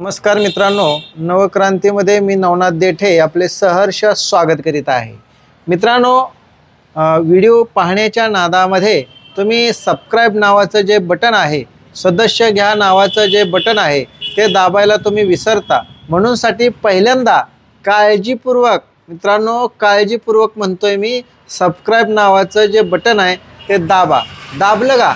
नमस्कार मित्रांनो, नवक्रांतीमध्ये मी नवनाथ देठे आपले सहर्ष स्वागत करीत आहे। मित्रांनो, व्हिडिओ पाहण्याच्या नादामध्ये तुम्ही सबस्क्राइब नावाचं जे बटन आहे, सदस्य घ्या नावाचं जे बटन आहे ते दाबायला तुम्ही विसरता। म्हणूनसाठी पहिल्यांदा काळजीपूर्वक मित्रांनो, काळजीपूर्वक म्हणतोय मी, सबस्क्राइब नावाचं जे बटन आहे ते दाबा। दाबलं का?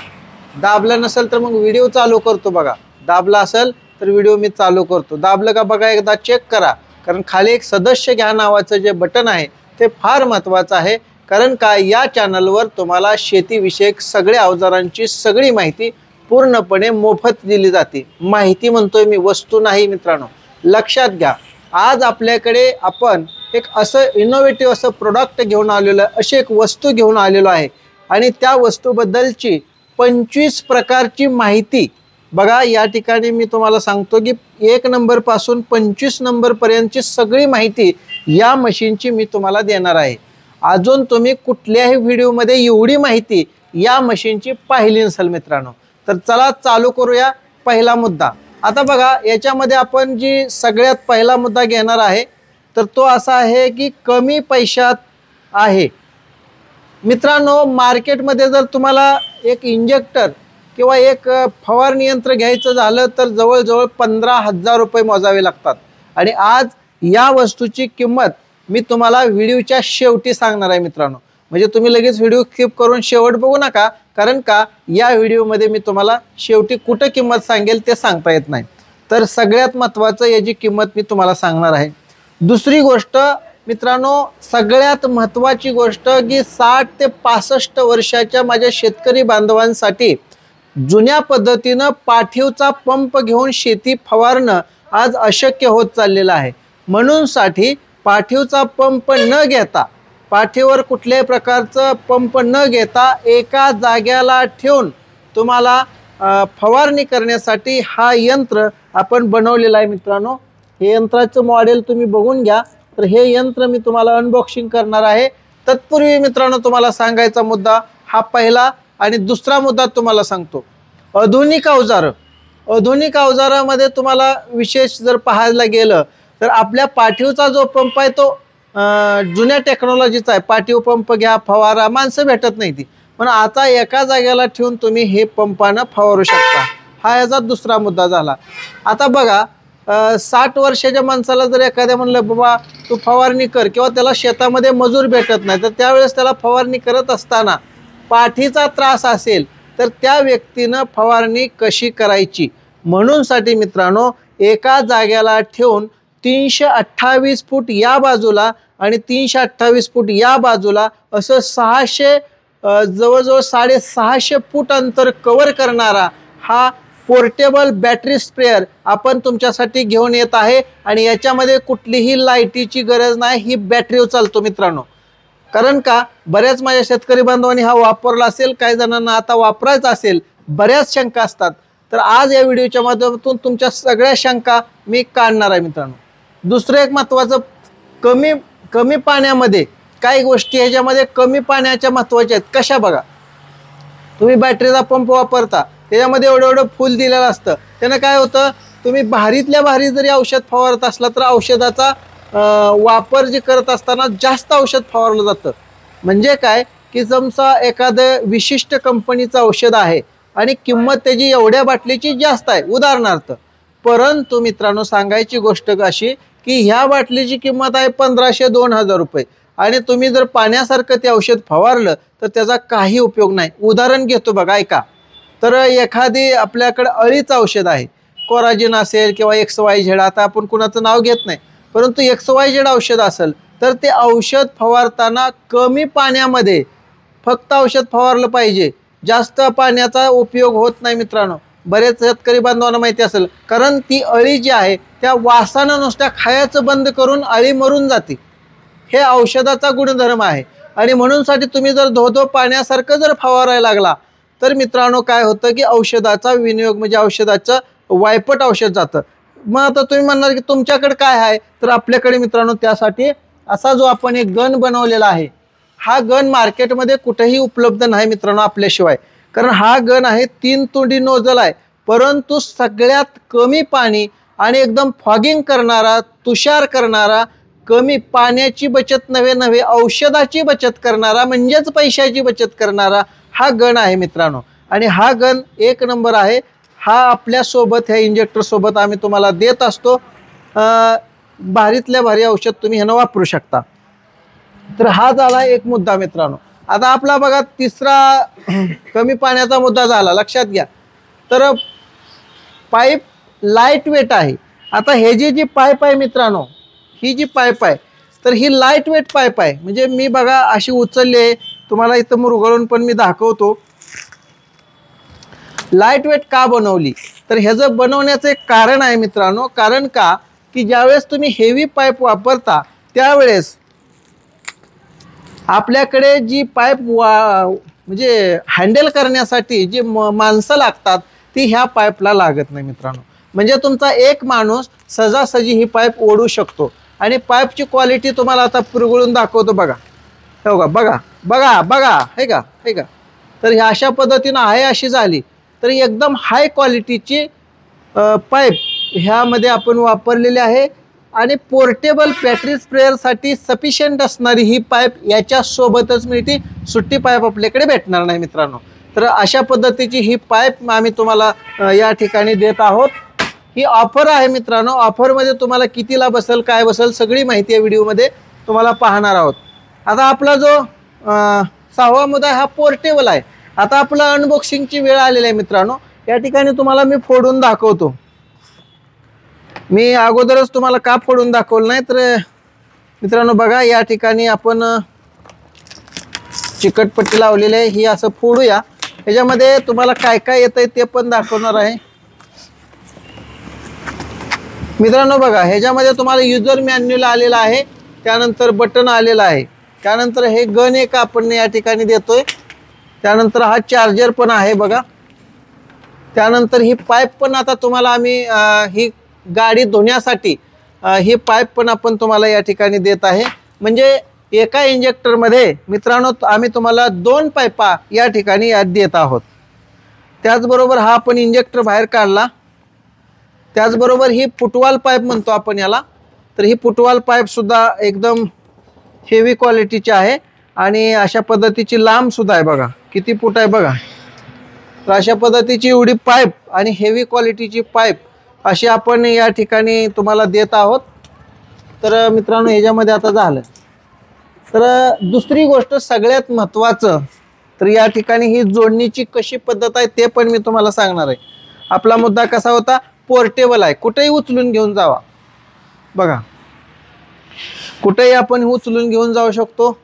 दाबलं नसेल तर मग व्हिडिओ चालू करतो बघा। दाबला असेल तर व्हिडिओ मी चालू करतो। दाबलं का बघा, एकदा चेक करा, कारण खाली एक सदस्य घ्या नावाचं जे बटन आहे ते फार महत्त्वाचं आहे। कारण का या चॅनलवर तुम्हाला शेतीविषयक सगळ्या अवजारांची सगळी माहिती पूर्णपणे मोफत दिली जाते। माहिती म्हणतोय मी, वस्तू नाही मित्रांनो, लक्षात घ्या। आज आपल्याकडे आपण एक असं इनोव्हेटिव्ह असं प्रोडक्ट घेऊन आलेलो आहे, अशी एक वस्तू घेऊन आलेलो आहे आणि त्या वस्तूबद्दलची 25 प्रकारची माहिती बघा। या ठिकाणी मी तुम्हाला सांगतो की 1 नंबर पासून 25 नंबर पर्यंतची सगळी माहिती या मशीनची मी तुम्हाला देणार आहे। अजून तुम्ही कुठल्याही व्हिडिओमध्ये एवढी माहिती या मशीनची पाहिली नसेल मित्रांनो। तर चला चालू करूया पहिला मुद्दा। आता बघा, याच्यामध्ये आपण जी सगळ्यात पहिला मुद्दा घेणार आहे तर तो असा आहे की कमी पैशात आहे। मित्रांनो, मार्केटमध्ये जर तुम्हाला एक इंजेक्टर किंवा एक फवारणी यंत्र घ्यायचं झालं तर जवळजवळ 15,000 रुपये मोजावे लागतात। आणि आज या वस्तूची किंमत मी तुम्हाला व्हिडिओच्या शेवटी सांगणार आहे मित्रांनो। म्हणजे तुम्ही लगेच व्हिडिओ स्किप करून शेवट बघू नका, कारण का या व्हिडिओमध्ये मी तुम्हाला शेवटी कुठं किंमत सांगेल ते सांगता येत नाही। तर सगळ्यात महत्त्वाचं याची किंमत मी तुम्हाला सांगणार आहे। दुसरी गोष्ट मित्रांनो, सगळ्यात महत्त्वाची गोष्ट की 60 ते 65 वर्षाच्या माझ्या शेतकरी बांधवांसाठी जुन्या पद्धतीनं पाठीवचा पंप घेऊन शेती फवारणं आज अशक्य होत चाललेलं आहे। म्हणूनसाठी पाठीवचा पंप न घेता, पाठीवर कुठल्याही प्रकारचं पंप न घेता एका जाग्याला ठेवून तुम्हाला फवारणी करण्यासाठी हा यंत्र आपण बनवलेला आहे मित्रांनो। हे यंत्राचं मॉडेल तुम्ही बघून घ्या। तर हे यंत्र मी तुम्हाला अनबॉक्सिंग करणार आहे। तत्पूर्वी मित्रांनो, तुम्हाला सांगायचा मुद्दा हा पहिला आणि दुसरा मुद्दा तुम्हाला सांगतो। आधुनिक अवजार, आधुनिक अवजारामध्ये तुम्हाला विशेष जर पाहायला गेलं तर आपल्या पाठीवचा जो पंप आहे तो जुन्या टेक्नॉलॉजीचा आहे। पाठीव पंप घ्या, फवारा, माणसं भेटत नाही ती, पण आता एका जागेला ठेवून तुम्ही हे पंपानं फवारू शकता। हा याचा दुसरा मुद्दा झाला। आता बघा, 60 वर्षाच्या माणसाला जर एखाद्या म्हणलं बाबा तू फवारणी कर, किंवा त्याला शेतामध्ये मजूर भेटत नाही, तर त्यावेळेस त्याला फवारणी करत असताना पाठीचा त्रास असेल तर त्या व्यक्तीनं फवारणी कशी करायची, म्हणूनसाठी मित्रांनो एका जाग्याला ठेवून 328 फूट या बाजूला आणि 328 फूट या बाजूला असं 600 जवळजवळ 650 फूट अंतर कव्हर करणारा हा पोर्टेबल बॅटरी स्प्रेअर आपण तुमच्यासाठी घेऊन येत आहे। आणि याच्यामध्ये कुठलीही लाईटीची गरज नाही, ही बॅटरीवर चालतो मित्रांनो। कारण का बऱ्याच माझ्या शेतकरी बांधवांनी हा वापरला असेल, काही जणांना आता वापरायचा असेल, बऱ्याच शंका असतात। तर आज या व्हिडिओच्या माध्यमातून तुमच्या सगळ्या शंका मी काढणार आहे मित्रांनो। दुसरं एक महत्त्वाचं, कमी पाण्यामध्ये काही गोष्टी ह्याच्यामध्ये कमी पाण्याच्या महत्त्वाच्या आहेत। कशा बघा, तुम्ही बॅटरीचा पंप वापरता, त्याच्यामध्ये एवढं फुल दिलेलं असतं, त्यानं काय होतं, तुम्ही भारीतल्या भारी जरी औषध फवारत असला तर औषधाचा वापर जे करत असताना जास्त औषध फवारलं जातं। म्हणजे काय की समजा एखादं विशिष्ट कंपनीचं औषध आहे आणि किंमत त्याची एवढ्या बाटलीची जास्त आहे उदाहरणार्थ, परंतु मित्रांनो सांगायची गोष्ट अशी की ह्या बाटलीची किंमत आहे 1500-2000 रुपये आणि तुम्ही जर पाण्यासारखं ते औषध फवारलं तर त्याचा काही उपयोग नाही। उदाहरण घेतो बघा, ऐका। तर एखादी आपल्याकडे अळीचं औषध आहे, कोराजिन असेल किंवा XYZ, आता आपण कुणाचं नाव घेत नाही, परंतु XYZ औषध असेल तर ते औषध फवारताना कमी पाण्यामध्ये फक्त औषध फवारलं पाहिजे। जास्त पाण्याचा उपयोग होत नाही मित्रांनो। बरेच शेतकरी बांधवांना माहिती असेल, कारण ती अळी जी आहे त्या वासानं नुसत्या खायचं बंद करून अळी मरून जाते। हे औषधाचा गुणधर्म आहे। आणि म्हणूनसाठी तुम्ही जर धोधो पाण्यासारखं जर फवारायला लागला तर मित्रांनो काय होतं की औषधाचा विनियोग म्हणजे औषधाचं वायपट औषध जातं। मग आता तुम्ही म्हणणार की तुमच्याकडे काय आहे, तर आपल्याकडे मित्रांनो त्यासाठी असा जो आपण एक गन बनवलेला आहे, हा गन मार्केटमध्ये कुठेही उपलब्ध नाही मित्रांनो आपल्याशिवाय। कारण हा गन आहे 3 तोंडी नोजल आहे, परंतु सगळ्यात कमी पाणी आणि एकदम फॉगिंग करणारा, तुषार करणारा, कमी पाण्याची बचत नव्हे औषधाची बचत करणारा, म्हणजेच पैशाची बचत करणारा हा गन आहे मित्रांनो. आणि हा गन एक नंबर आहे. हा आपल्यासोबत ह्या इंजेक्टरसोबत आम्ही तुम्हाला देत असतो. भारीतल्या भारी औषध तुम्ही ह्यानं वापरू शकता. तर हा झाला एक मुद्दा मित्रांनो. आता आपला बघा तिसरा कमी पाण्याचा मुद्दा झाला, लक्षात घ्या. तर पाईप लाईट वेट आहे. आता हे जी पाईप आहे मित्रांनो, ही जी पाईप आहे तर ही लाईट वेट पाईप आहे. म्हणजे मी बघा अशी उचलली आहे, तुम्हाला इथं मुरगळून पण मी दाखवतो. लाईट वेट का बनवली तर ह्याचं बनवण्याचं एक कारण आहे मित्रांनो. कारण का की ज्यावेळेस तुम्ही हेवी पाईप वापरता त्यावेळेस आपल्याकडे जी पाईप म्हणजे हँडल करण्यासाठी जी माणसं लागतात ती ह्या पाईपला लागत नाही मित्रांनो. म्हणजे तुमचा एक माणूस सहजासहजी ही पाईप ओढू शकतो. आणि पाईपची क्वालिटी तुम्हाला आता पुरगळून दाखवतो बघा. हो का, बघा बघा बघा, हे का हे का. तर ह्या अशा पद्धतीनं आहे अशी झाली. तर एकदम हाय क्वालिटीची पाईप ह्यामध्ये आपण वापरलेली आहे. आणि पोर्टेबल बॅटरी स्प्रेअरसाठी सफिशियंट असणारी ही पाईप याच्यासोबतच मिळते. सुट्टी पाईप आपल्याकडे भेटणार नाही मित्रांनो. तर अशा पद्धतीची ही पाईप आम्ही तुम्हाला या ठिकाणी देत आहोत. ही ऑफर आहे मित्रांनो. ऑफरमध्ये तुम्हाला कितीला बसेल काय बसेल सगळी माहिती या व्हिडिओमध्ये तुम्हाला पाहणार आहोत. आता आपला जो 6वा मुद्दा हा पोर्टेबल आहे. आता आपला अनबॉक्सिंगची वेळ आलेली आहे मित्रांनो. या ठिकाणी तुम्हाला मी फोडून दाखवतो. मी अगोदरच तुम्हाला का फोडून दाखवलं नाही तर मित्रांनो बघा या ठिकाणी आपण चिकटपट्टी लावलेली आहे. ही असं फोडूया. ह्याच्यामध्ये तुम्हाला काय काय येतंय ते पण दाखवणार आहे मित्रांनो. बघा ह्याच्यामध्ये तुम्हाला युजर मॅन्युअल आलेला आहे, त्यानंतर बटन आलेला आहे, त्यानंतर हे गन एक आपण या ठिकाणी देतोय, त्यानंतर हा चार्जर पण आहे बघा, त्यानंतर ही पाईप पण आता तुम्हाला आम्ही ही गाडी धुण्यासाठी ही पाईप पण आपण तुम्हाला या ठिकाणी देत आहे. म्हणजे एका इंजेक्टरमध्ये मित्रांनो आम्ही तुम्हाला 2 पाईपा या ठिकाणी देत आहोत. त्याचबरोबर हा आपण इंजेक्टर बाहेर काढला. त्याचबरोबर ही फुटवाल पाईप म्हणतो आपण याला. तर ही फुटवाल पाईप सुद्धा एकदम हेवी क्वालिटीची आहे आणि अशा पद्धतीची लांब सुद्धा आहे बघा, किती फूट आहे बघा. तर अशा पद्धतीची एवढी पाईप आणि हेवी क्वालिटीची पाईप अशी आपण या ठिकाणी तुम्हाला देत आहोत. तर मित्रांनो ह्याच्यामध्ये आता झालं. तर दुसरी गोष्ट सगळ्यात महत्त्वाचं तर या ठिकाणी ही जोडणीची कशी पद्धत आहे ते पण मी तुम्हाला सांगणार आहे. आपला मुद्दा कसा होता, पोर्टेबल आहे, कुठेही उचलून घेऊन जावा. बघा कुठेही आपण उचलून घेऊन जाऊ शकतो.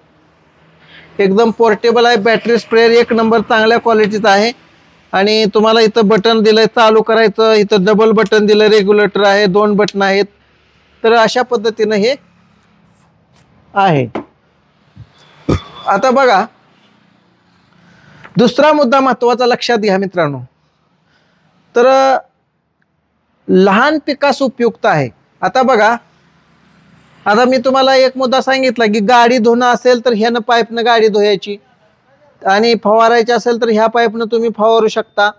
एकदम पोर्टेबल आहे. बॅटरी स्प्रेअर एक नंबर चांगल्या क्वालिटीचा आहे. आणि तुम्हाला इथं बटन दिलंय चालू करायचं, इथं डबल बटन दिलं, रेग्युलेटर आहे, 2 बटन आहेत. तर अशा पद्धतीनं हे आहे. आता बघा दुसरा मुद्दा महत्त्वाचा लक्षात घ्या मित्रांनो. तर लहान पिकास उपयुक्त आहे. आता बघा, आता मी तुम्हाला एक मुद्दा सांगितला की गाडी धुणं असेल तर ह्यानं पाईपनं गाडी धुवायची आणि फवारायची असेल तर ह्या पाईपनं तुम्ही फवारू शकता.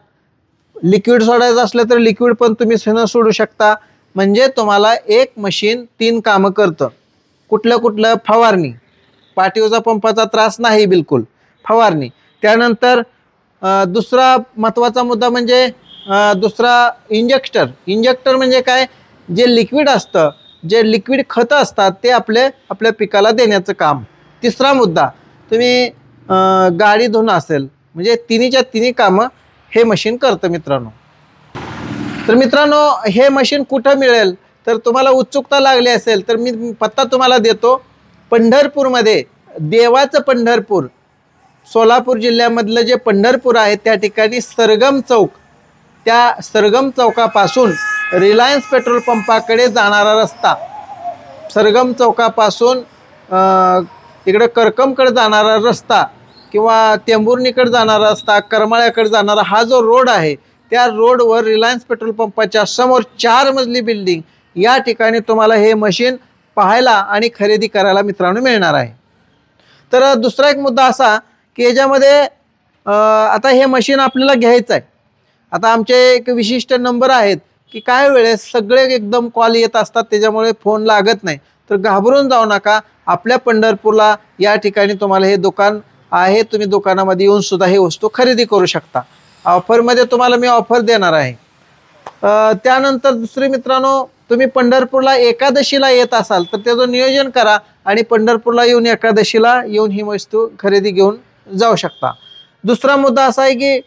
लिक्विड सोडायचं असलं तर लिक्विड पण तुम्ही ह्यानं सोडू शकता. म्हणजे तुम्हाला एक मशीन 3 कामं करतं. कुठलं फवारणी, पाठीवजा पंपाचा त्रास नाही बिलकुल, फवारणी. त्यानंतर दुसरा महत्त्वाचा मुद्दा म्हणजे दुसरा इंजेक्टर म्हणजे काय, जे लिक्विड असतं, जे लिक्विड खतं असतात ते आपल्या पिकाला देण्याचं काम. तिसरा मुद्दा तुम्ही गाडी धुणं असेल म्हणजे तिन्हीच्या तिन्ही कामं हे मशीन करतं मित्रांनो. तर मित्रांनो हे मशीन कुठं मिळेल तर तुम्हाला उत्सुकता लागली असेल तर मी पत्ता तुम्हाला देतो. पंढरपूरमध्ये, देवाचं पंढरपूर, सोलापूर जिल्ह्यामधलं जे पंढरपूर आहे त्या ठिकाणी सरगम चौक, त्या सरगम चौकापासून रिलायन्स पेट्रोल पंपाकडे जाणारा रस्ता, सरगम चौकापासून इकडे करकमकडे जाणारा रस्ता किंवा टेंभुर्णीकडे जाणारा रस्ता, करमाळ्याकडे जाणारा हा जो रोड आहे त्या रोडवर रिलायन्स पेट्रोल पंपाच्या समोर 4 मजली बिल्डिंग या ठिकाणी तुम्हाला हे मशीन पाहायला आणि खरेदी करायला मित्रांनो मिळणार आहे. तर दुसरा एक मुद्दा असा की याच्यामध्ये आता हे मशीन आपल्याला घ्यायचं आहे. आता आमचे एक विशिष्ट नंबर आहेत की काय वेळेस सगळे एकदम कॉल येत असतात, त्याच्यामुळे फोन लागत नाही. तर घाबरून जाऊ नका. आपल्या पंढरपूरला या ठिकाणी तुम्हाला हे दुकान आहे, तुम्ही दुकानामध्ये येऊन सुद्धा ही वस्तू खरेदी करू शकता. ऑफरमध्ये तुम्हाला मी ऑफर देणार आहे. त्यानंतर दुसरे मित्रांनो, तुम्ही पंढरपूरला एकादशीला येत असाल तर त्याचं नियोजन करा आणि पंढरपूरला येऊन एकादशीला येऊन ही वस्तू खरेदी घेऊन जाऊ शकता. दुसरा मुद्दा असा आहे की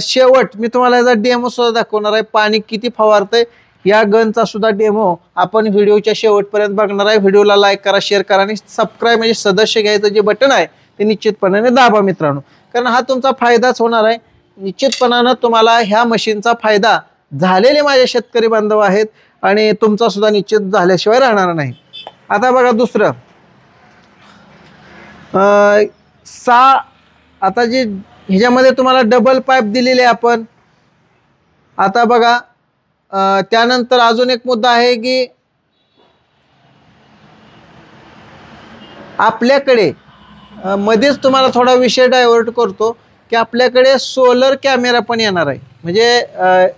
शेवट मी तुम्हाला याचा डेमो सुद्धा दाखवणार आहे. पाणी किती फवारतंय या गनचा सुद्धा डेमो आपण व्हिडिओच्या शेवटपर्यंत बघणार आहे. व्हिडिओला लाईक करा, शेअर करा आणि सबस्क्राईब म्हणजे सदस्य घ्यायचं जे बटन आहे ते निश्चितपणाने दाबा मित्रांनो, कारण हा तुमचा फायदाच होणार आहे. निश्चितपणानं तुम्हाला ह्या मशीनचा फायदा झालेले माझे शेतकरी बांधव आहेत आणि तुमचा सुद्धा निश्चित झाल्याशिवाय राहणार नाही. आता बघा दुसरं आता जे ह्याच्यामध्ये तुम्हाला डबल पाईप दिलेले आपण. आता बघा त्यानंतर अजून एक मुद्दा आहे की आपल्याकडे मध्येच तुम्हाला थोडा विषय डायव्हर्ट करतो की आपल्याकडे सोलर कॅमेरा पण येणार आहे. म्हणजे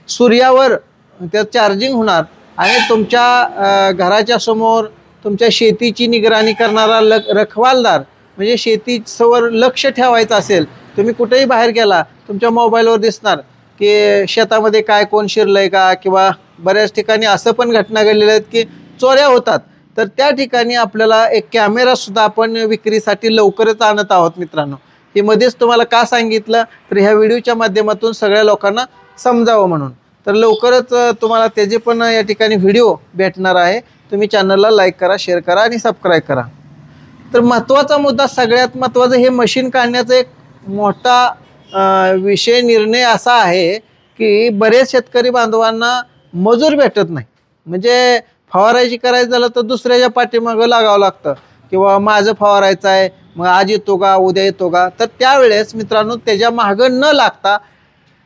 सूर्यावर त्या चार्जिंग होणार आणि तुमच्या घराच्या समोर तुमच्या शेतीची निगराणी करणारा रखवालदार, म्हणजे शेतीवर लक्ष ठेवायचं असेल, तुम्ही कुठेही बाहेर गेला तुमच्या मोबाईलवर दिसणार की शेतामध्ये काय कोण शिरलंय का, किंवा बऱ्याच ठिकाणी असं पण घटना घडलेल्या आहेत की चोऱ्या होतात. तर त्या ठिकाणी आपल्याला एक कॅमेरासुद्धा आपण विक्रीसाठी लवकरच आणत आहोत मित्रांनो. हे मध्येच तुम्हाला का सांगितलं तर ह्या व्हिडिओच्या माध्यमातून सगळ्या लोकांना समजावं म्हणून. तर लवकरच तुम्हाला त्याचे पण या ठिकाणी व्हिडिओ भेटणार आहे. तुम्ही चॅनलला लाईक करा, शेअर करा आणि सबस्क्राईब करा. तर महत्त्वाचा मुद्दा, सगळ्यात महत्त्वाचं, हे मशीन काढण्याचा एक मोठा विषय निर्णय असा आहे की बरेच शेतकरी बांधवांना मजूर भेटत नाही. म्हणजे फवारायची करायचं झालं तर दुसऱ्याच्या पाठीमागं लागावं लागतं, किंवा माझं फवारायचं आहे मग आज येतो का उद्या येतो का. तर त्यावेळेस मित्रांनो त्याच्या मागं न लागता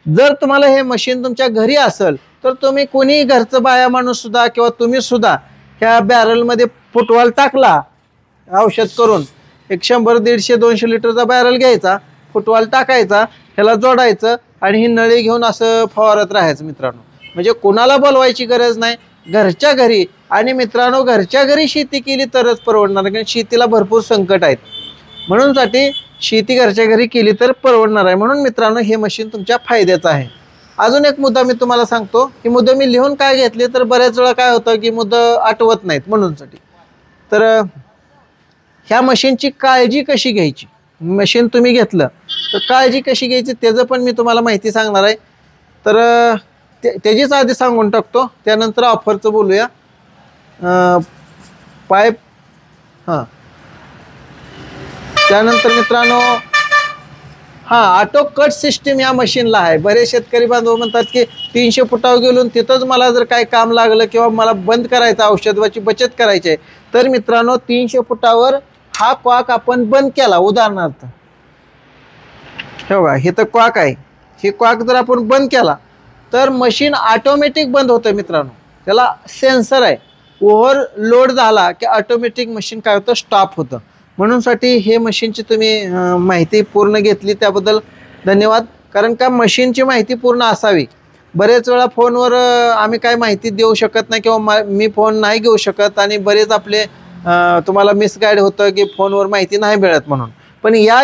जर तुम्हाला हे मशीन तुमच्या घरी असेल तर तुम्ही कोणी घरचं बाया माणूस सुद्धा किंवा तुम्ही सुद्धा ह्या बॅरलमध्ये फुटवाल टाकला, औषध करून एक 100, 150, 200 लिटरचा बॅरल घ्यायचा, फुटवाल टाकायचा, ह्याला जोडायचं आणि ही नळी घेऊन असं फवारत राहायचं मित्रांनो. म्हणजे कोणाला बोलवायची गरज नाही, घरच्या घरी. आणि मित्रांनो घरच्या घरी शेती केली तरच परवडणार, कारण शेतीला भरपूर संकट आहेत. म्हणूनसाठी शेती घरच्या घरी केली तर परवडणार आहे. म्हणून मित्रांनो हे मशीन तुमच्या फायद्याचं आहे. अजून एक मुद्दा मी तुम्हाला सांगतो. ही मुद्दा मी लिहून काय घेतले तर बऱ्याच वेळा काय होतं की मुद्दा आठवत नाहीत म्हणूनसाठी. तर ह्या मशीनची काळजी कशी घ्यायची, मशीन तुम्ही घेतलं तर काळजी कशी घ्यायची त्याचं पण मी तुम्हाला माहिती सांगणार आहे. तर त्याचीच आधी सांगून टाकतो, त्यानंतर ऑफरचं बोलूया. पाईप त्यानंतर मित्रांनो ऑटो कट सिस्टीम या मशीनला आहे. बरेच शेतकरी बांधव म्हणतात की 300 फुटावर गेलो तिथंच मला जर काही काम लागलं किंवा मला बंद करायचं, औषधाची बचत करायची आहे, तर मित्रांनो 300 फुटावर हा क्वाक आपण बंद केला. उदाहरणार्थ हे बघा, हे तर क्वाक आहे, हे क्वाक जर आपण बंद केला तर मशीन ऑटोमॅटिक बंद होतं मित्रांनो. त्याला सेन्सर आहे, ओव्हरलोड झाला की ऑटोमॅटिक मशीन काय होतं, स्टॉप होतं. म्हणूनसाठी हे मशीनची तुम्ही माहिती पूर्ण घेतली त्याबद्दल धन्यवाद. कारण का मशीनची माहिती पूर्ण असावी. बरेच वेळा फोनवर आम्ही काय माहिती देऊ शकत नाही किंवा मी फोन नाही घेऊ शकत आणि बरेच आपले तुम्हाला मिसगाईड होतं की फोनवर माहिती नाही मिळत म्हणून. पण या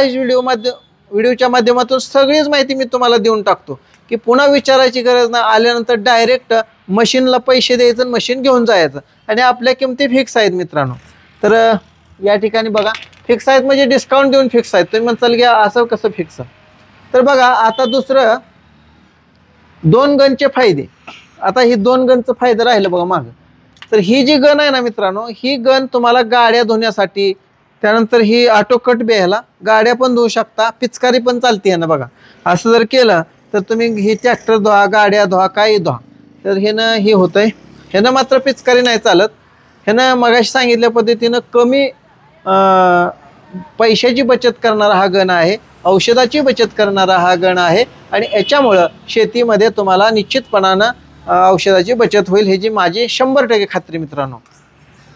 व्हिडिओच्या माध्यमातून सगळीच माहिती मी तुम्हाला देऊन टाकतो की पुन्हा विचारायची गरज नाही. आल्यानंतर डायरेक्ट मशीनला पैसे द्यायचं, मशीन घेऊन जायचं आणि आपल्या किमती फिक्स आहेत मित्रांनो. तर या ठिकाणी बघा फिक्स आहेत म्हणजे डिस्काउंट देऊन फिक्स आहेत. तुम्ही म्हणताल की असं कसं फिक्स. तर बघा आता दुसरं 2 गनचे फायदे. आता ही 2 गनचं फायदा राहिलं बघा मागं. तर ही जी गन आहे ना मित्रांनो, ही गन तुम्हाला गाड्या धुण्यासाठी, त्यानंतर ही ऑटो कट बी ह्याला गाड्या पण धुवू शकता, पिचकारी पण चालते ना बघा. असं जर केलं तर तुम्ही ही ट्रॅक्टर धुवा, गाड्या धुवा, काही धुवा. तर ह्यानं हे होतंय. ह्यानं मात्र पिचकारी नाही चालत. ह्यानं मगाशी सांगितल्या पद्धतीनं कमी पैशाची बचत करणारा हा गण आहे, औषधाची बचत करणारा हा गण आहे आणि याच्यामुळं शेतीमध्ये तुम्हाला निश्चितपणानं औषधाची बचत होईल ह्याची माझी 100% खात्री मित्रांनो.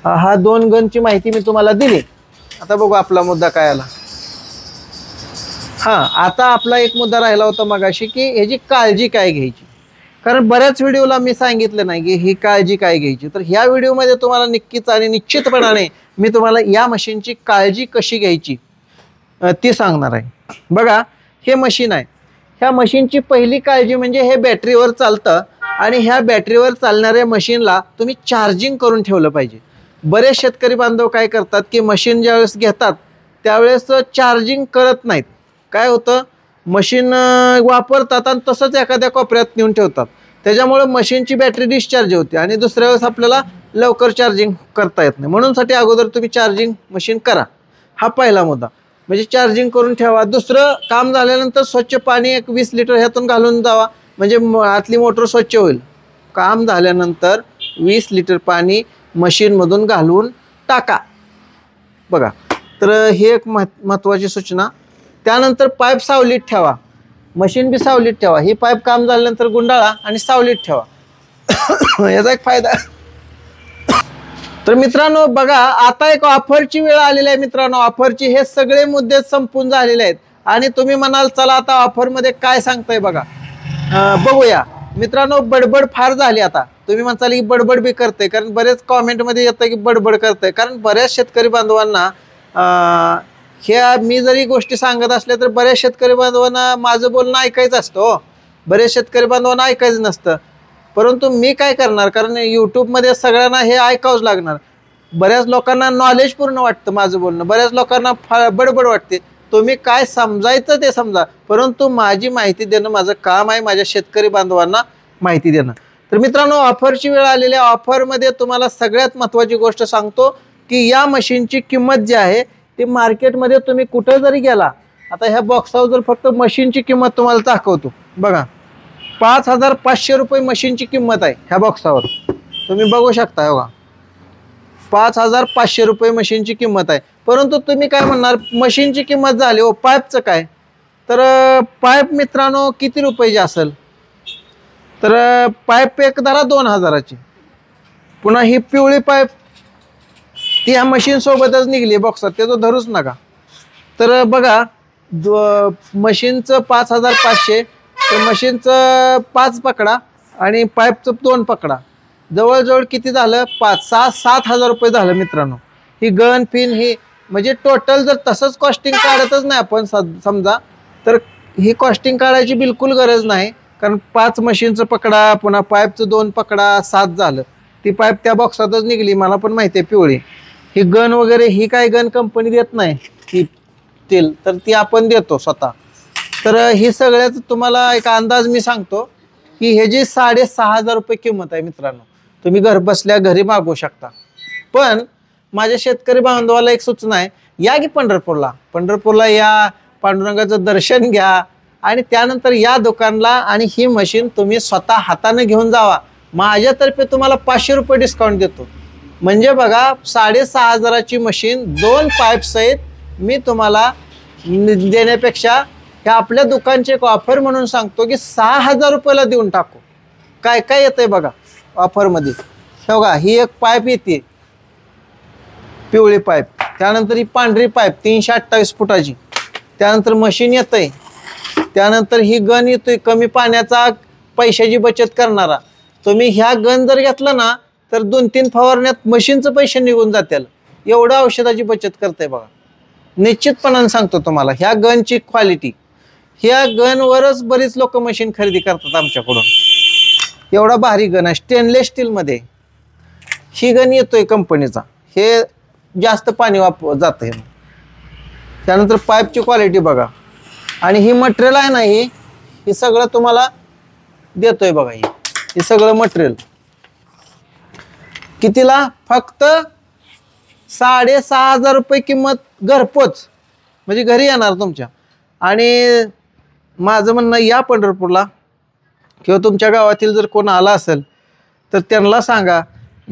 हा 2 गनची माहिती मी तुम्हाला दिली. आता बघू आपला मुद्दा काय आला. आता आपला एक मुद्दा राहिला होता मगाशी की ह्याची काळजी काय घ्यायची. कारण बऱ्याच व्हिडिओला मी सांगितलं नाही की ही काळजी काय घ्यायची, तर ह्या व्हिडिओमध्ये तुम्हाला नक्कीच आणि निश्चितपणाने मी तुम्हाला या मशीनची काळजी कशी घ्यायची ती सांगणार आहे। बघा, हे मशीन आहे, ह्या मशीनची पहिली काळजी म्हणजे हे बॅटरीवर चालतं आणि ह्या बॅटरीवर चालणाऱ्या मशीनला तुम्ही चार्जिंग करून ठेवलं पाहिजे। बरेच शेतकरी बांधव काय करतात की मशीन ज्यावेळेस घेतात त्यावेळेस चार्जिंग करत नाहीत। काय होतं, मशीन वापरतात आणि तसंच एखाद्या कोपऱ्यात नेऊन ठेवतात, त्याच्यामुळे मशीनची बॅटरी डिस्चार्ज होते आणि दुसऱ्या वेळेस आपल्याला लवकर चार्जिंग करता येत नाही। म्हणूनसाठी अगोदर तुम्ही चार्जिंग मशीन करा, हा पहिला मुद्दा, म्हणजे चार्जिंग करून ठेवा। दुसरं काम झाल्यानंतर स्वच्छ पाणी एक 20 लिटर ह्यातून घालून जावा, म्हणजे आतली मोटर स्वच्छ होईल। काम झाल्यानंतर 20 लिटर पाणी मशीनमधून घालून टाका। बघा, तर हे एक महत्त्वाची सूचना। त्यानंतर पाईप सावलीत ठेवा, मशीन बी सावलीत ठेवा। ही पाईप काम झाल्यानंतर गुंडाळा आणि सावलीत ठेवा। याचा एक फायदा। तर मित्रांनो बघा, आता एक ऑफरची वेळ आलेली आहे मित्रांनो, ऑफरची। हे सगळे मुद्दे संपून झालेले आहेत आणि तुम्ही म्हणाल चला आता ऑफरमध्ये काय सांगताय बघा, बघूया मित्रांनो। बडबड फार झाली आता, तुम्ही म्हणताल की बडबड बी करते, कारण बरेच कॉमेंटमध्ये येतं की बडबड करते, कारण बऱ्याच शेतकरी बांधवांना ह्या मी जरी गोष्टी सांगत असल्या तर बऱ्याच शेतकरी बांधवांना माझं बोलणं ऐकायचं असतं, बरेच शेतकरी बांधवांना ऐकायचं नसतं। परंतु मी काय करणार, कारण यूट्यूबमध्ये सगळ्यांना हे ऐकावंच लागणार। बऱ्याच लोकांना नॉलेजपूर्ण वाटतं माझं बोलणं, बऱ्याच लोकांना बडबड वाटते। तुम्ही काय समजायचं ते समजा, परंतु माझी माहिती देणं माझं काम आहे, माझ्या शेतकरी बांधवांना माहिती देणं। तर मित्रांनो, ऑफरची वेळ आलेली आहे। ऑफरमध्ये तुम्हाला सगळ्यात महत्त्वाची गोष्ट सांगतो की या मशीनची किंमत जी आहे ती मार्केटमध्ये तुम्ही कुठं जरी गेला, आता ह्या बॉक्सावर जर फक्त मशीनची किंमत तुम्हाला दाखवतो बघा, 5500 रुपये मशीनची किंमत आहे ह्या बॉक्सावर, तुम्ही बघू शकता बघा, 5500 रुपये मशीनची किंमत आहे। परंतु तुम्ही काय म्हणणार, मशीनची किंमत झाली हो, पाईपचं काय? तर पाईप मित्रांनो किती रुपयाची असेल, तर पाईप एक धरा 2000ची। पुन्हा ही पिवळी पाईप ती ह्या मशीन सोबतच निघली बॉक्सात, त्याचं धरूच नका। तर बघा, मशीनचं 5500, तर मशीनचं 5 पकडा आणि पाईपचं 2 पकडा, जवळजवळ किती झालं, 7,000 रुपये झालं मित्रांनो। ही गन पिन ही म्हणजे टोटल जर तसंच कॉस्टिंग काढतच नाही आपण समजा, तर ही कॉस्टिंग काढायची बिलकुल गरज नाही, कारण 5 मशीनचं पकडा पुन्हा पाईपचं 2 पकडा, 7 झालं। ती पाईप त्या बॉक्सातच निघली, मला पण माहिती आहे पिवळी। ही गन वगैरे ही काय गन कंपनी देत नाही ही तेल, तर ती आपण देतो स्वतः। तर ही सगळ्याच तुम्हाला एक अंदाज मी सांगतो की हे जी 6500 रुपये किंमत आहे मित्रांनो, तुम्ही घर बसल्या घरी मागवू शकता। पण माझ्या शेतकरी बांधवाला एक सूचना आहे, या की पंढरपूरला या, पांडुरंगाचं दर्शन घ्या आणि त्यानंतर या दुकानला आणि ही मशीन तुम्ही स्वतः हाताने घेऊन जावा। माझ्यातर्फे तुम्हाला 500 रुपये डिस्काउंट देतो, म्हणजे बघा 6500ची मशीन 2 पाईप सहित मी तुम्हाला देण्यापेक्षा ह्या आपल्या दुकानचे एक ऑफर म्हणून सांगतो की 6000 रुपयाला देऊन टाकू। काय काय येतंय बघा ऑफरमध्ये, बघा ही एक पाईप येते पिवळी पाईप, त्यानंतर ही पांढरी पाईप 328 फुटाची, त्यानंतर मशीन येतंय, त्यानंतर ही गन येतोय कमी पाण्याचा पैशाची बचत करणारा। तुम्ही ह्या गन जर घेतला ना तर 2-3 फवारण्यात मशीनचं पैसे निघून जातील, एवढं औषधाची बचत करते बघा। निश्चितपणाने सांगतो तुम्हाला, ह्या गनची क्वालिटी, ह्या गनवरच बरीच लोक मशीन खरेदी करतात आमच्याकडून। एवढा भारी गन आहे, स्टेनलेस स्टीलमध्ये ही गन येतोय कंपनीचा, हे जास्त पाणी जातं। त्यानंतर पाईपची क्वालिटी बघा, आणि ही मटेरियल आहे ना, ही सगळं तुम्हाला देतोय बघा। हे सगळं मटेरियल कितीला, फक्त 6500 रुपये किंमत घरपोच, म्हणजे घरी येणार तुमच्या। आणि माझं म्हणणं, या पंढरपूरला किंवा तुमच्या गावातील जर कोण आला असेल तर त्यांना सांगा,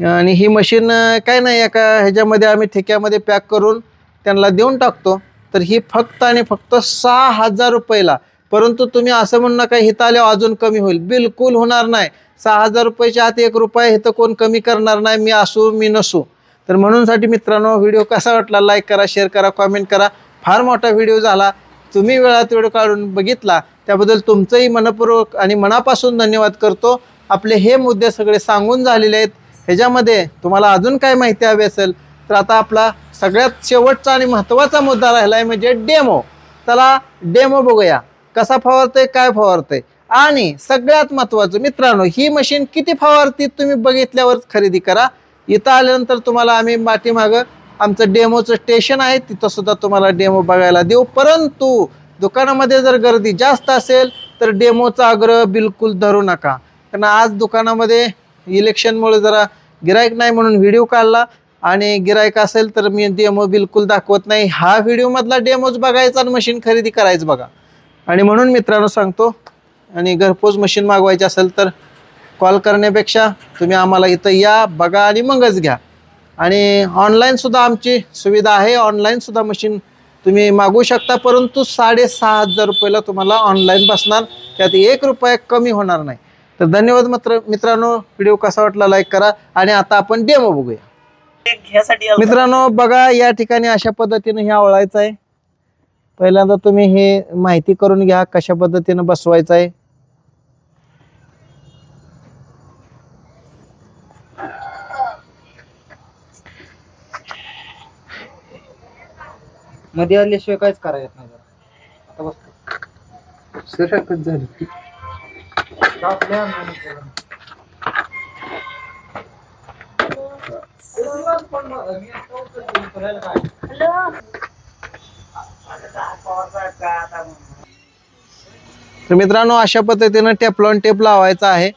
आणि ही मशीन काय नाही एका ह्याच्यामध्ये आम्ही ठेक्यामध्ये पॅक करून त्यांना देऊन टाकतो। तर ही फक्त आणि फक्त 6000 रुपयाला। परंतु तुम्ही असं म्हणू नका हिथं आल्यावर अजून कमी होईल, बिलकुल होणार नाही। 6000 रुपयाच्या आत 1 रुपया इथं कोण कमी करणार नाही, मी असू मी नसू। तर म्हणूनसाठी मित्रांनो, व्हिडिओ कसा वाटला लाईक करा, शेअर करा, कॉमेंट करा। फार मोठा व्हिडिओ झाला, तुम्ही वेळात वेळ काढून बघितला त्याबद्दल तुमचंही मनपूर्वक आणि मनापासून धन्यवाद करतो. आपले हे मुद्दे सगळे सांगून झालेले आहेत. ह्याच्यामध्ये तुम्हाला अजून काय माहिती हवी असेल तर आता आपला सगळ्यात शेवटचा आणि महत्त्वाचा मुद्दा राहिला आहे म्हणजे डेमो. चला डेमो बघूया कसा फवारतंय काय फवारतंय. आणि सगळ्यात महत्त्वाचं मित्रांनो, ही मशीन किती फवारती तुम्ही बघितल्यावर खरेदी करा. इथं आल्यानंतर तुम्हाला आम्ही पाठीमागं आमचं डेमोचं स्टेशन आहे तिथं सुद्धा तुम्हाला डेमो बघायला देऊ. परंतु दुकानामध्ये जर गर्दी जास्त असेल तर डेमोचा आग्रह बिलकुल धरू नका. कारण आज दुकानामध्ये इलेक्शनमुळे जरा गिराईक नाही म्हणून व्हिडिओ काढला आणि गिराईक असेल तर मी डेमो बिलकुल दाखवत नाही. हा व्हिडिओमधला डेमोच बघायचा आणि मशीन खरेदी करायचं बघा. आणि म्हणून मित्रांनो सांगतो, आणि घरपोच मशीन मागवायची असेल तर कॉल करण्यापेक्षा तुम्ही आम्हाला इथं या बघा आणि मगच घ्या. आणि ऑनलाईनसुद्धा आमची सुविधा आहे. ऑनलाईनसुद्धा मशीन तुम्ही मागवू शकता. परंतु 6,500 रुपयाला तुम्हाला ऑनलाईन बसणार. त्यात 1 रुपया कमी होणार नाही. तर धन्यवाद मित्रांनो. व्हिडिओ कसा वाटला लाईक करा. आणि आता आपण डेमो बघूया. मित्रांनो बघा या ठिकाणी अशा पद्धतीने हे आवळायचं आहे. पहिल्यांदा तुम्ही हे माहिती करून घ्या कशा पद्धतीने बसवायचं आहे. मध्ये आल्याशिवाय काहीच करायचं नाही. आता बस सरकच झाली. तर मित्रांनो अशा पद्धतीने टेफ्लॉन टेप लावायचा आहे.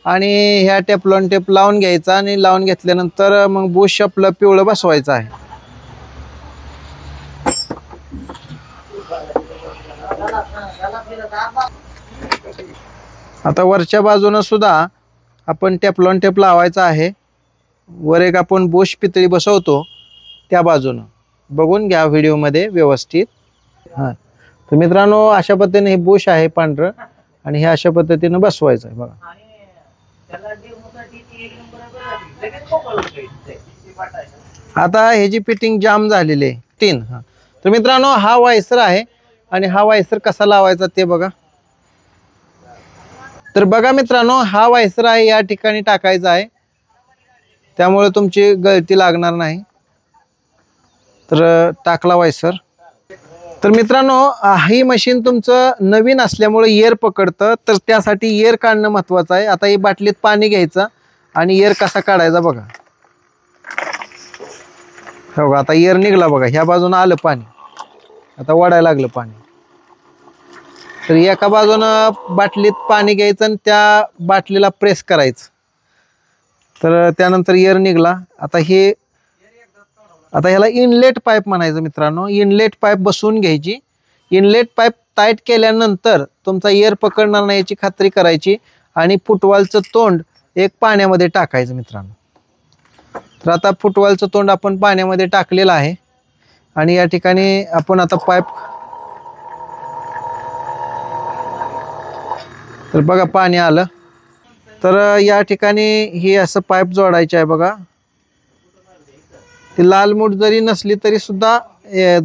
आणि ह्या टेफ्लॉन टेप लावून घ्यायचा आणि लावून घेतल्यानंतर मग बुश आपलं पिवळं बसवायचं आहे. आता वरच्या बाजूनं सुद्धा आपण टेफ्लॉन टेप लावायचा आहे. वर एक आपण बुश पितळी बसवतो त्या बाजूनं बघून घ्या व्हिडिओमध्ये व्यवस्थित. हां तर मित्रांनो अशा पद्धतीने हे बुश आहे पांढरं आणि हे अशा पद्धतीने बसवायचं आहे बघा. आता ह्याची फिटिंग जाम झालेली आहे 3. हां तर मित्रांनो हा वायसर आहे आणि हा वायसर कसा लावायचा ते बघा. तर बघा मित्रांनो हा वायसर आहे या ठिकाणी टाकायचा आहे. त्यामुळे तुमची गळती लागणार नाही. तर टाकला वायसर. तर मित्रांनो ही मशीन तुमचं नवीन असल्यामुळे एअर पकडतं. तर त्यासाठी एअर काढणं महत्त्वाचं आहे. आता ही बाटलीत पाणी घ्यायचं आणि एअर कसा काढायचा बघा. हो आता एअर निघला बघा. ह्या बाजूनं आलं पाणी. आता वाढायला लागलं पाणी. तर एका बाजूनं बाटलीत पाणी घ्यायचं आणि त्या बाटलीला प्रेस करायचं. तर त्यानंतर एअर निघला. आता ह्याला इनलेट पाईप म्हणायचं मित्रांनो. इनलेट पाईप बसवून घ्यायची. इनलेट पाईप टाईट केल्यानंतर तुमचा एअर पकडणार नाही याची खात्री करायची. आणि फुटवालचं तोंड एक पाण्यामध्ये टाकायचं मित्रांनो. तर आता फुटवालचं तोंड आपण पाण्यामध्ये टाकलेलं आहे. आणि या ठिकाणी आपण आता पाईप तर बघा पाणी आलं. तर या ठिकाणी ही असं पाईप जोडायचे आहे बघा. ती लाल मूठ जरी नसली तरी सुद्धा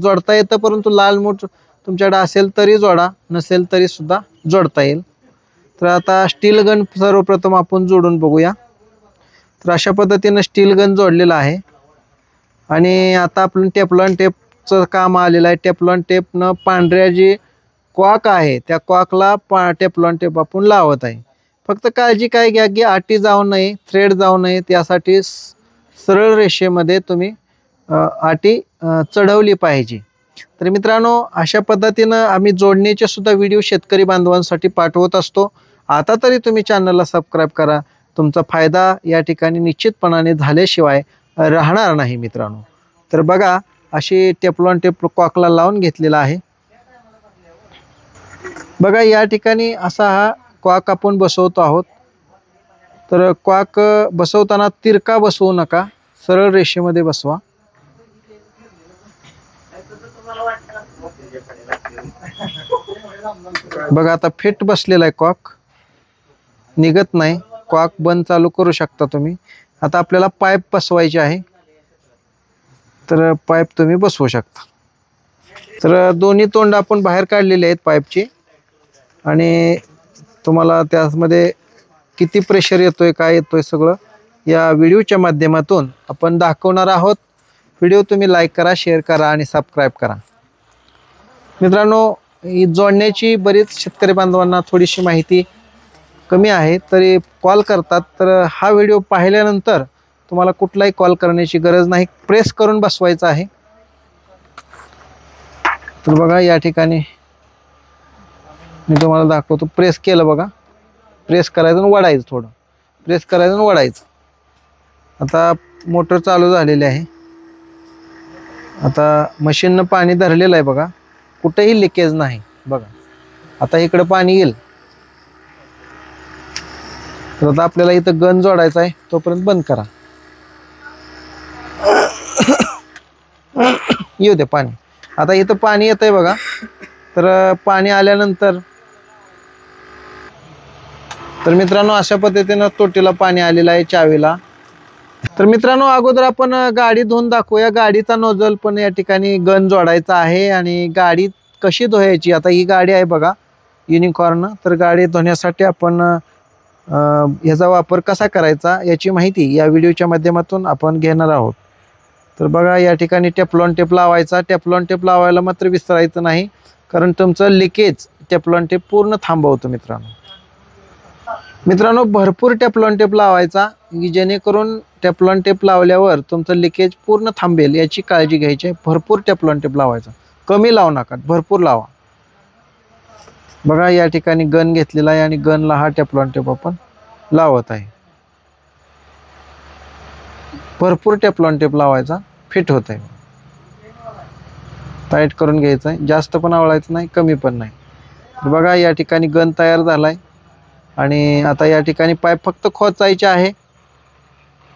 जोडता येतं. परंतु लाल मूठ तुमच्याकडे असेल तरी जोडा, नसेल तरी सुद्धा जोडता येईल. तर आता स्टील गन सर्वप्रथम आपण जोडून बघूया. तर अशा पद्धतीनं स्टील गन जोडलेला आहे. आणि आता आपण टेफ्लॉन टेपचं काम आलेलं आहे. टेफ्लॉन टेपनं पांढऱ्या जी कॉक आहे त्या कॉकला टेफ्लॉन टेप आपण लावत आहे. फक्त काळजी काय घ्या की आटी जाऊ नये, थ्रेड जाऊ नये. त्यासाठी सरळ रेषेमध्ये तुम्ही आटी चढवली पाहिजे. तर मित्रांनो अशा पद्धतीनं आम्ही जोडणीचे सुद्धा व्हिडिओ शेतकरी बांधवांसाठी पाठवत असतो. आता तरी तुम्ही चॅनलला सबस्क्राईब करा. तुमचा फायदा या ठिकाणी निश्चितपणाने झाल्याशिवाय राहणार नाही मित्रांनो. तर बघा अशी टेफ्लॉन टेप कॉकला लावून घेतलेला आहे. बघा या ठिकाणी असा हा कॉक आपण बसवतो आहोत. तर कॉक बसवताना तिरका बसवू नका, सरळ रेषेमध्ये बसवा. बघा आता फिट बसलेला आहे कॉक, निघत नाही. कॉक बंद चालू करू शकता तुम्ही. आता आपल्याला पाईप बसवायची आहे. तर पाईप तुम्ही बसवू शकता. तर दोन्ही तोंड आपण बाहेर काढलेले आहेत पाईपची आणि तुम्हाला त्यामध्ये किती प्रेशर येतोय काय येतोय सगळं या व्हिडिओच्या माध्यमातून आपण दाखवणार आहोत. व्हिडिओ तुम्ही लाईक करा, शेअर करा आणि सबस्क्राईब करा. मित्रांनो, ही जोडण्याची बरीच शेतकरी बांधवांना थोडीशी माहिती कमी आहे तरी कॉल करतात. तर हा व्हिडिओ पाहिल्यानंतर तुम्हाला कुठलाही कॉल करण्याची गरज नाही, प्रेस करून बसवायचं आहे. तर बघा या ठिकाणी मी तुम्हाला दाखवतो. प्रेस केलं बघा, प्रेस करायचं आणि वडायचं, थोडं प्रेस करायचं आणि वडायचं. आता मोटर चालू झालेली आहे. आता मशीननं पाणी धरलेलं आहे बघा, कुठेही लिकेज नाही बघा. आता इकडं पाणी येईल. तर आता आपल्याला इथं गन जोडायचा आहे, तोपर्यंत बंद करा. येऊ दे पाणी. आता इथं पाणी येत आहे बघा. तर पाणी आल्यानंतर तर मित्रांनो अशा पद्धतीनं तोटीला पाणी आलेलं आहे चावीला. तर मित्रांनो अगोदर आपण गाडी धुवून दाखवूया. गाडीचा नोजल पण या ठिकाणी गन जोडायचा आहे आणि गाडी कशी धुवायची. आता ही गाडी आहे बघा युनिकॉर्न. तर गाडी धुण्यासाठी आपण ह्याचा वापर कसा करायचा याची माहिती या व्हिडिओच्या माध्यमातून आपण घेणार आहोत. तर बघा या ठिकाणी टेफ्लॉन टेप लावायचा. टेफ्लॉन टेप लावायला मात्र विसरायचं नाही, कारण तुमचं लिकेज टेफ्लॉन टेप पूर्ण थांबवतो. मित्रांनो भरपूर टेफ्लॉन टेप लावायचा, की जेणेकरून टेफ्लॉन टेप लावल्यावर तुमचं लिकेज पूर्ण थांबेल याची काळजी घ्यायची आहे. भरपूर टेफ्लॉन टेप लावायचा, कमी लावू नका, भरपूर लावा. बघा या ठिकाणी गन घेतलेला आहे आणि गनला हा टेफ्लॉन टेप आपण लावत आहे. भरपूर टेफ्लॉन टेप लावायचा, फिट होत आहे. टाईट करून घ्यायचं आहे, जास्त पण आवळायचं नाही, कमी पण नाही. तर बघा या ठिकाणी गन तयार झाला आहे आणि आता या ठिकाणी पाईप फक्त खोचायचे आहे.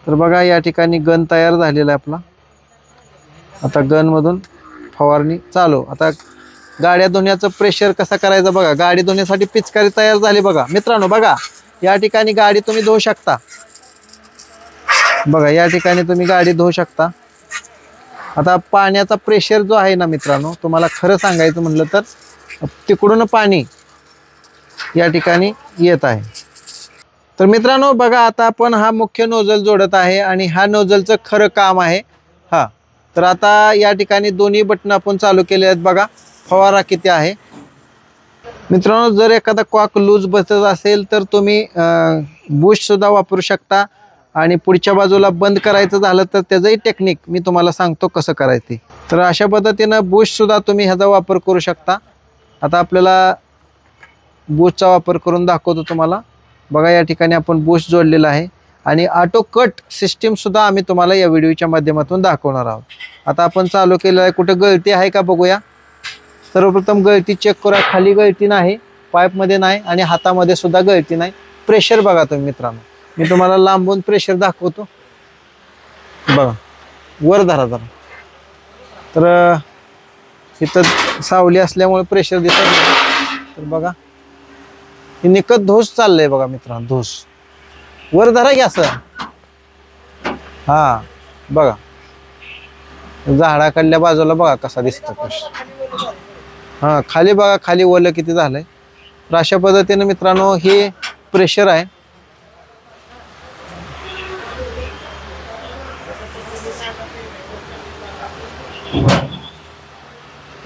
तर बघा या ठिकाणी गन तयार झालेला आहे आपला. आता गनमधून फवारणी चालू. आता गाड्या धुण्याचं प्रेशर कसा करायचं बघा. गाडी धुण्यासाठी पिचकारी तयार झाली बघा मित्रांनो. बघा या ठिकाणी गाडी तुम्ही धुवू शकता. बघा या ठिकाणी तुम्ही गाडी धुवू शकता. आता पाण्याचा प्रेशर जो आहे ना मित्रांनो, तुम्हाला खरं सांगायचं म्हटलं तर तिकडून पाणी या ठिकाणी येत आहे. तर मित्रांनो बघा आता आपण हा मुख्य नोजल जोडत आहे आणि हा नोजलचं खरं काम आहे हा. तर आता या ठिकाणी दोन्ही बटन आपण चालू केले आहेत. बघा फवारा किती आहे मित्रांनो. जर एखादा कॉक लूज बसत असेल तर तुम्ही बुश सुद्धा वापरू शकता आणि पुढच्या बाजूला बंद करायचं झालं तर त्याचंही टेक्निक मी तुम्हाला सांगतो कसं करायचं. तर अशा पद्धतीनं बुश सुद्धा तुम्ही ह्याचा वापर करू शकता. आता आपल्याला बुशचा वापर करून दाखवतो तुम्हाला. बघा या ठिकाणी आपण बुश जोडलेला आहे आणि ऑटो कट सिस्टीम सुद्धा आम्ही तुम्हाला या व्हिडिओच्या माध्यमातून दाखवणार आहोत. आता आपण चालू केलं आहे. कुठे गळती आहे का बघूया. सर्वप्रथम गळती चेक करूया. खाली गळती नाही, पाईपमध्ये नाही आणि हातामध्ये सुद्धा गळती नाही. प्रेशर बघा तुम्ही मित्रांनो, मी तुम्हाला लांबून प्रेशर दाखवतो. बघा वर धरा जरा. तर इथं सावली असल्यामुळे प्रेशर दिसत नाही. तर बघा हे निकत धूस चाललंय बघा मित्रांनो. धूस वर धरा की असं. हा बघा झाडाकडल्या बाजूला बघा कसा दिसतो प्रेशर. हा खाली बघा, खाली ओलं किती झालंय. तर अशा पद्धतीने मित्रांनो हे प्रेशर आहे.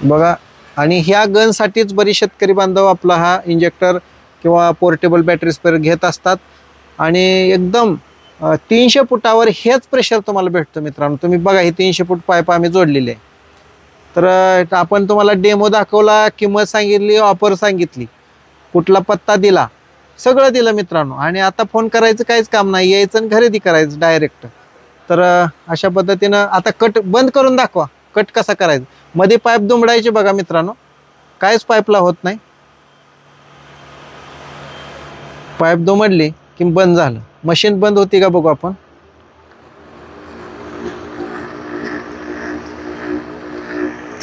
बघा आणि ह्या गनसाठीच बरी शेतकरी बांधव आपला हा इंजेक्टर किंवा पोर्टेबल बॅटरी स्पेअर घेत असतात आणि एकदम 300 फुटावर हेच प्रेशर तुम्हाला भेटतं मित्रांनो. तुम्ही बघा ही 300 फूट पाईप आम्ही जोडलेली आहे. तर आपण तुम्हाला डेमो दाखवला, किंमत सांगितली, ऑफर सांगितली, कुठला पत्ता दिला, सगळं दिलं मित्रांनो. आणि आता फोन करायचं काहीच काम नाही, यायचं आणि खरेदी करायचं डायरेक्ट. तर अशा पद्धतीनं आता कट बंद करून दाखवा. कट कसा करायचा. मध्ये पाईप दुमडायचे बघा मित्रांनो, काहीच पाईपला होत नाही. पाईप दुमडली की बंद झालं. मशीन बंद होती का बघू आपण.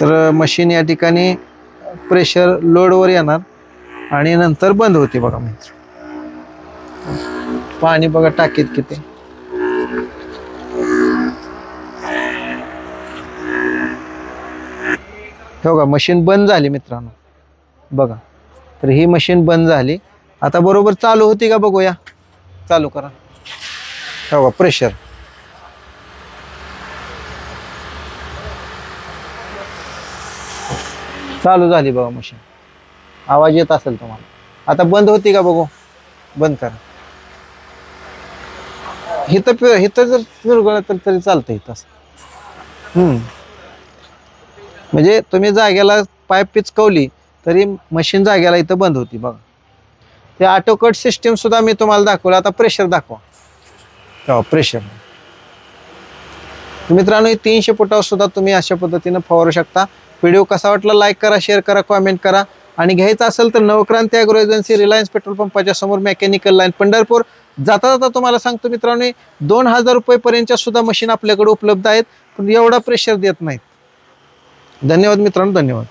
तर मशीन या ठिकाणी प्रेशर लोडवर येणार आणि नंतर बंद होती बघा मित्र. पाणी बघा टाकीत किती. हे बघा मशीन बंद झाली मित्रांनो, बघा. तर ही मशीन बंद झाली. आता बरोबर चालू होती का बघूया. चालू करा. हे बघा प्रेशर. चालू झाली बघा मशीन. आवाज येत असेल तुम्हाला. आता बंद होती का बघू. बंद करा. हिथं जर विरघळलं तर तरी चालतं इथं. म्हणजे तुम्ही जाग्याला पाईप पिचकवली तरी मशीन जाग्याला इथं बंद होती बघा. ते ऑटो कट सिस्टीम सुद्धा मी तुम्हाला दाखवलं. आता प्रेशर दाखवा. हो प्रेशर. मित्रांनो 300 फुटावर सुद्धा तुम्ही अशा पद्धतीने फवारू शकता. व्हिडिओ कसा वाटला लाईक करा, शेअर करा, कॉमेंट करा. आणि घ्यायचं असेल तर Navkranti agro agency, Reliance petrol पंपाच्या समोर, मेकॅनिकल लाईन, पंढरपूर. जाता जाता तुम्हाला सांगतो मित्रांनो 2000 रुपयेपर्यंतच्या सुद्धा मशीन आपल्याकडे उपलब्ध आहेत, पण एवढा प्रेशर देत नाहीत. धन्यवाद मित्रांनो, धन्यवाद.